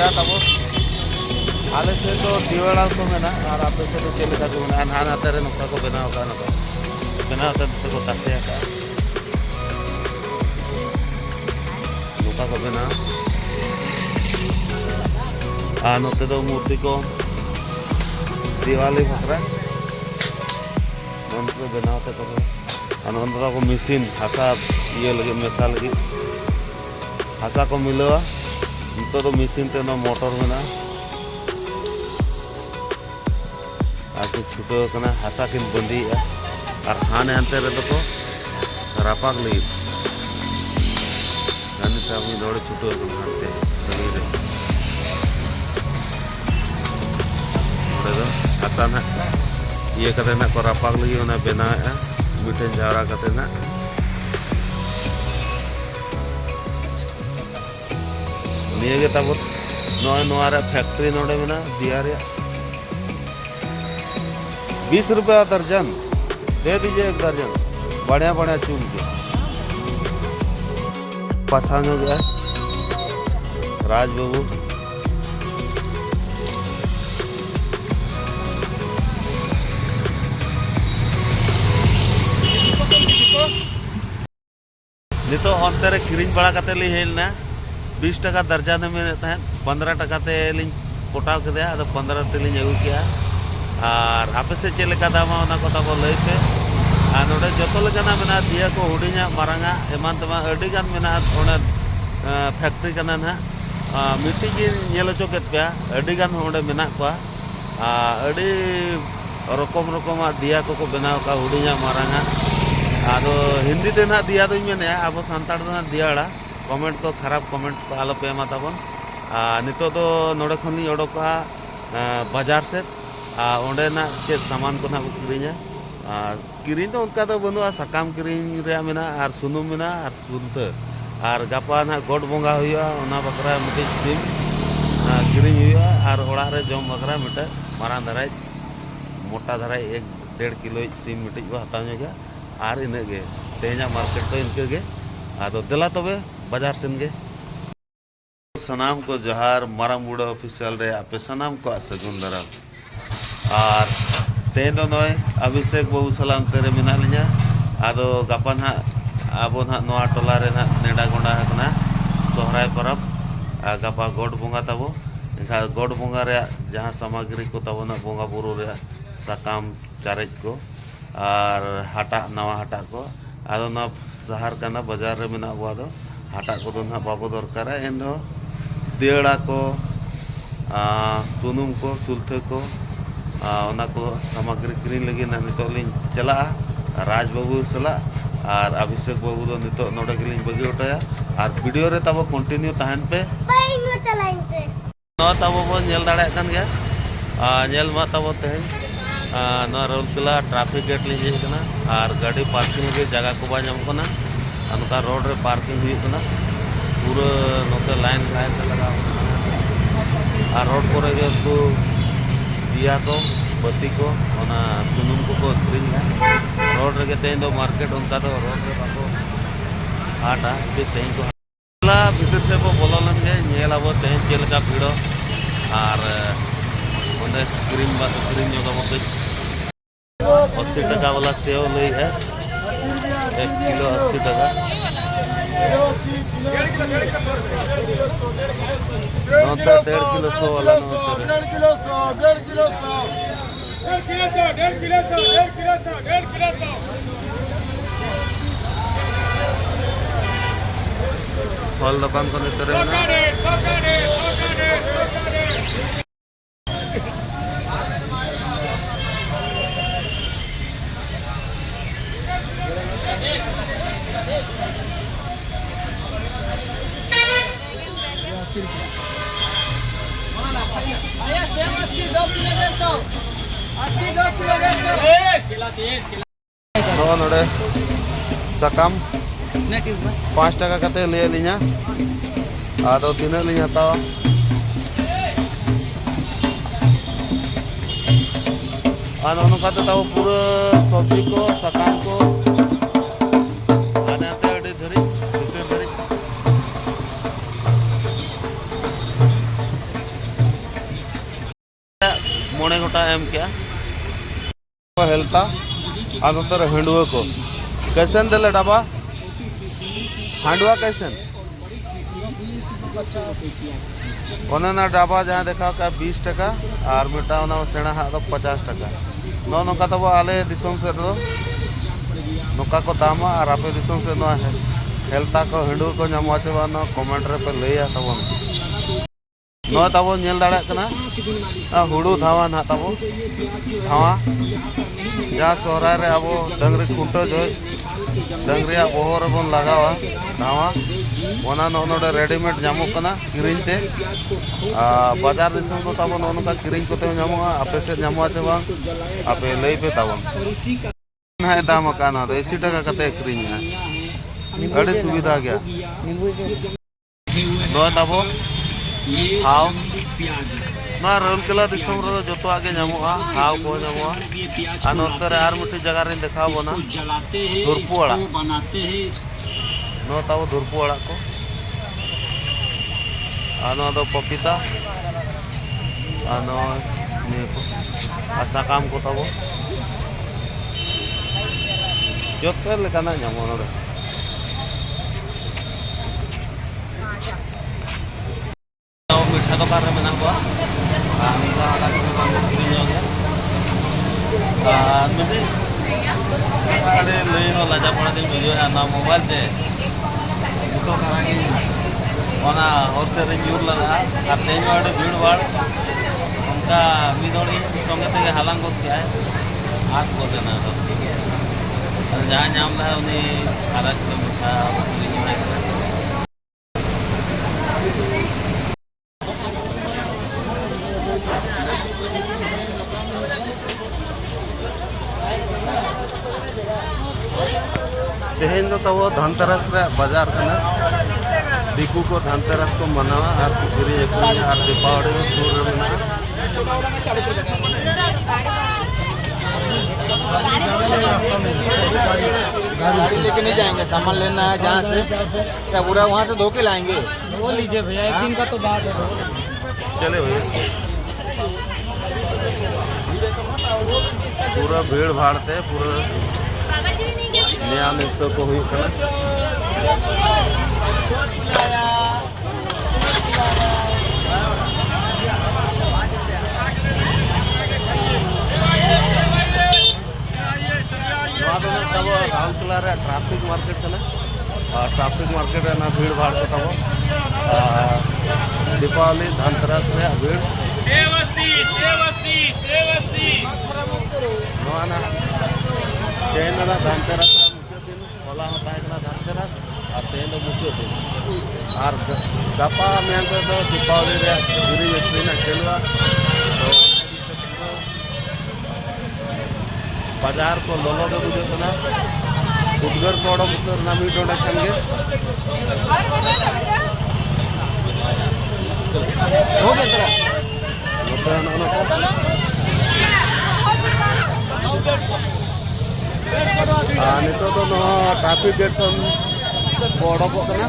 दिया तब आले से तो दिवाड़ा को मेना और आप से तो चले का को मेना हाना तेरे नौका को बनाओ का ना बनाओ तो को तासे का नौका को बना नोते तो मूर्ति को दिवाली भकरा नोते बनाते तो नोते को मशीन हासा ये लगे मेसा लगे हासा को मिलवा नितो तो मशीन ते मोटर में आके छुटो कना हासा किन बंदी और हाने हंते रे को रापाक लगी गानी से अपनी दौड़ छुटो हंते सही रे हासा ना ये कते ना को रापाक लगी ओना बेना मिठन जावरा कते ना निये के तब नोआ रे फैक्ट्री नोडे में ना दिया रे 20 रुपया दर्जन दे दीजिए एक दर्जन बढ़िया बढ़िया चुन के पछान हो गया राज बाबू नितो अंतर किरिंग बड़ा कते ली हेलना 20 टका दर्जन में 15 टका ते लिंग कोटाव के 15 ते लिंग अगू किया और आप से चलेका दामा ओना को तब लई पे नोडे जतो लेकाना मेना दिया को हुडिङा माराङा एमान तमा अडी गान मेना ओना फैक्ट्री कना ना मिट्टी जी नेल चोकेत पे अडी गान ओंडे मेना को अडी रकम रकम दिया को बनाव का हुडिङा माराङा आदो हिंदी ते ना दिया दोई मेने अब सांताड़ ना दियाड़ा कमेंट को खराब कमेंट को आलो पे एमा ताबन नितो तो नोडे खन लिंग ओडोका बाजार से ओंडे ना चेत सामान को ना किरिङा किरिङ तो उनका तो बनुआ सकाम किरिङ रे मेना और सुनुम मेना और सुनते और गापा ना गोड बोंगा हुआ ओना बकरा मिटे सिम किरिङ हुआ और ओड़ा रे जम बकरा मिटे मारां धराई मोटा धराई 1.5 किलो सिम मिटे हताव गया और इने गे तेजा मार्केट तो इनके गे आदो दिला तबे बाजार सेन गे सनाम को जोहार मारा मुड़ा ऑफिशियल रे आपे सनाम को सगुन दाराम और तेन दो नय अभिषेक बाबू सलाम तेरे मिना लिया आदो गापा ना आबो ना नोआ टोला रे ना नेडा गोंडा हकना सोहराय परब गापा गोड बोंगा तबो एखा गोड बोंगा रे जहां सामग्री को तबो ना बोंगा बुरु रे साकाम चारेज को और हाटा नवा हाटा को आदो ना शहर का बाजार रे मिना बो आदो हाटा को दो ना बाबू दरकार एन दो दियड़ा को सुनुम को सुलथे को ओना को सामग्री किरिङ लगी ना नितो लिंग चला राज बाबू सला और अभिषेक बाबू दो नितो नोडे गेलिंग बगी उठाया और वीडियो रे तब कंटिन्यू तहन पे न तब बो नेल दाड़े कान गया नेल मा तब तेहन न रौलकेला ट्रैफिक गेट लिंग हे कना और गाड़ी पार्किंग के जगह को बा नाम कना अनका रोड रे पार्किंग हुई कना पूरा नोते लाइन लाइन से लगा और रोड पर को दिया को बत्ती को ओना सुनुम को किरिङ रोड रे तेन दो मार्केट उनका तो रोड रे बाको हाटा फिर तेन को ला भीतर से को बोलन गे नेलाबो तेन चेलका भीड़ो और ओंदे किरिङ बा किरिङ जो दबो 80 टका वाला सेव लई है 1 किलो 80 टका नोते 1.5 किलो 100 वाला नोते 1.5 किलो 100 फल दुकान को नितरे ना नोडे सकाम 5 टका कते ले लिया आदो तीना लिया हतावा और उनका तो पूरा सब्जी को सकाम को आने आते अड़ी धरी धरी मोड़े गोटा एम क्या हेल्ता आनंतर हंडुआ को कैसन दिले डाबा हांडुआ कैसन ओना डाबा जहाँ देखा का 20 टका और मिटा सेणा हाँ 50 टका नो नौका तब आले दिसम से नौका को दाम और आपे दिसम से हेल्ता को हंडुआ को नामा चे कमेंट रे पे लैया तब नो तब नेल दाड़ा कना हुड़ू धावा ना तब धावा जहाँ सोहराय रे अब डंगरी खुंटो जो डंगरिया बोहर बन लगावा धावा ओना नोडे रेडीमेड नामो कना किरिंग ते बाजार दिसम तो तब नोनका किरिंग कोते नामोगा आपे से नामो चे बांग आपे लई पे तब है दाम काना 80 टका कते किरिंग है अड़ी सुविधा गया दो तब हाव ना रौलकेला दिसम रे जतो आगे नामोगा हाव को नामोगा नोते रे आर मिट्टी जगह रे देखा बोना धुरपु अड़ा नो तब धुरपु अड़ा को आनो दो पपीता आनो ने को आशा काम को तब जतो लेकाना नामो रे मिठा दुकान रे मेना को निका आला को किरियो गया मिटे अरे लई हो लाजा पड़ा दिन वीडियो है ना मोबाइल से तो करांगे ओना और से रिव्यू लगा और तेज वाले भीड़ भाड़ उनका मिदोड़ी संगे ते हालांग को क्या है हाथ को देना तो जहाँ नाम है उन्हें आधा किलो मिठा तेहन तो तब धनतेरस बाजार करना दिकू को धनतेरस को मनावा और किरी और दीपावली में सूर्य मना गाड़ी लेके नहीं जाएंगे, सामान लेना है जहाँ से क्या पूरा वहाँ से धो के लाएंगे। वो लीजिए भैया, एक दिन का तो बात है। चले भैया पूरा भीड़ भाड़ते पूरा नया निक्सो को हुई Rourkela traffic market traffic market ना भीड़ भाड़ को तब दीपावली धनतेरस भीड़ तेन धनतेरस मुख्य दिन होला होता है धनतेरस और तेन मुख्य दिन और गपा मेनते तो दीपावली गिरी एक्सट्रीन खेलवा तो बाजार को लोलो के बुझे उद्गर को उतर ना मीट ओडे खनगे हो गया नितो तो ट्राफिक गेट को बड़ो को कना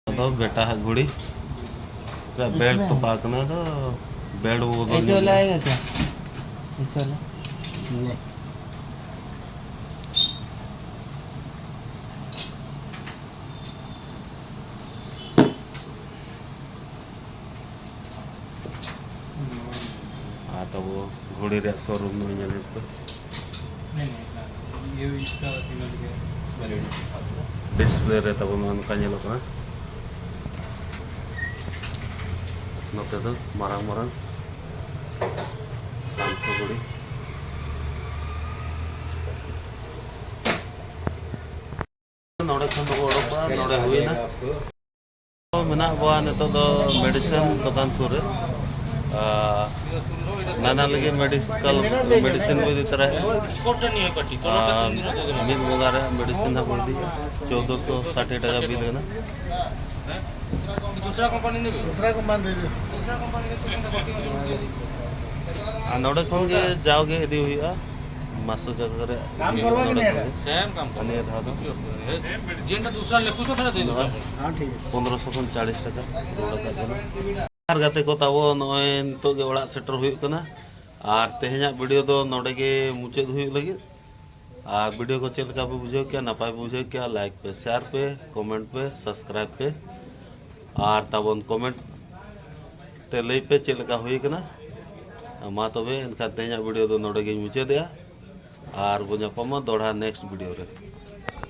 तो बेटा है घोड़ी बेड तो पाकना तो बेड वो ऐसे वाला आएगा क्या? ऐसे वाला नहीं। हाँ तो वो घोड़ी रे शोरूम में मिले तो नहीं ये इसका डिस्प्ले रे तब मन का ये लोग ना नोते तो मारंग मारंग कांतो घोड़ी नोड़े खन तो ओडोपा नोड़े हुई ना तो मेना बुआ ने तो मेडिसिन दुकान सुर नाना लगे मेडिकल मेडिसिन भी देता रहे मिल मंगा रहे मेडिसिन ना पड़ दी 1460 टका बिल है ना दूसरा कंपनी दे नोड़े खन के जाओगे यदि हुआ 500 जगह रे सेम काम कर अन्य था तो जेंटा दूसरा लेखु तो थोड़ा दे दो। हाँ ठीक है 1540 টাকা रोड़ा का देना আর গাতে को ताबो नय नितो गे ओड़ा सेटर हुई कना और तेहना वीडियो दो नोडे के मुचाद हुई लगी और वीडियो को चेक का पे बुझे क्या नपाय बुझे क्या लाइक पे शेयर पे कमेंट पे सब्सक्राइब पे और ताबन कमेंट ते लई पे चेक का हुई कना मा तबे इनका तेहना वीडियो दो नोडे के मुचाद और बुझा पमा दोड़ा नेक्स्ट वीडियो रे।